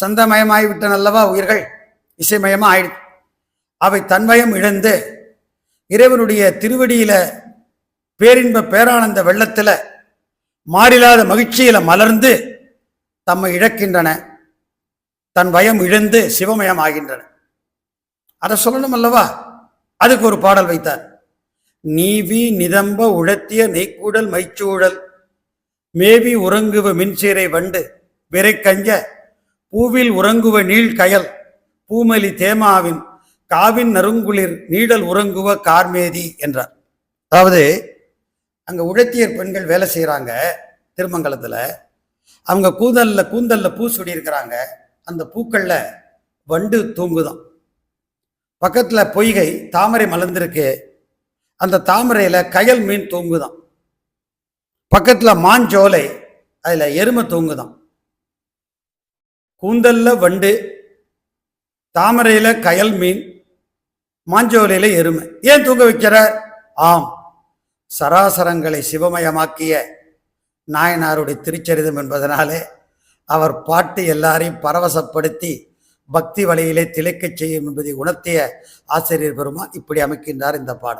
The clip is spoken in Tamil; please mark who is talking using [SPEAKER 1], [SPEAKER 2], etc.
[SPEAKER 1] சந்தமயமாகிவிட்டன அல்லவா உயிர்கள், இசைமயமா ஆயிடுது. அவை தன்மயம் இழந்து இறைவனுடைய திருவடியில பேரின்ப பேரானந்த வெள்ளத்துல மாறிலாத மகிழ்ச்சியில மலர்ந்து தம்மை இழக்கின்றன, தன் வயம் இழந்து சிவமயம் ஆகின்றன. அதை சொல்லணும் அல்லவா, அதுக்கு ஒரு பாடல் வைத்தார். நீவி நிதம்ப உழத்திய நெய்க்கூடல் மைச்சூழல் மேவி உறங்குவ மின்சீரை வண்டு விரை கஞ்ச பூவில் உறங்குவ நீள் கயல் பூமலி தேமாவின் காவின் நறுங்குளிர் நீடல் உறங்குவ கார்மேதி என்றார். அதாவது அங்க உழத்தியர் பெண்கள் வேலை செய்யறாங்க திருமங்கலத்துல. அவங்க கூந்தல்ல பூ சுடி இருக்கிறாங்க. அந்த பூக்கள்ல வண்டு தூங்குதான். பக்கத்துல பொய்கை தாமரை மலர்ந்திருக்கு. அந்த தாமரையில கயல் மீன் தூங்குதான். பக்கத்துல மாஞ்சோலை, அதுல எருமை தூங்குதான். கூந்தல்ல வண்டு, தாமரையில கயல் மீன், மாஞ்சோலையில எருமை. ஏன் தூங்க வைக்கிறார்? ஆம், சராசரங்களை சிவமயமாக்கிய நாயனாருடைய திருச்சரிதம் என்பதனாலே அவர் பாட்டு எல்லாரையும் பரவசப்படுத்தி பக்தி வழியிலே திளைக்கச் செய்யும் என்பதை உணர்த்திய ஆசிரியர் பெருமான் இப்படி அமைக்கின்றார் இந்த பாடல்.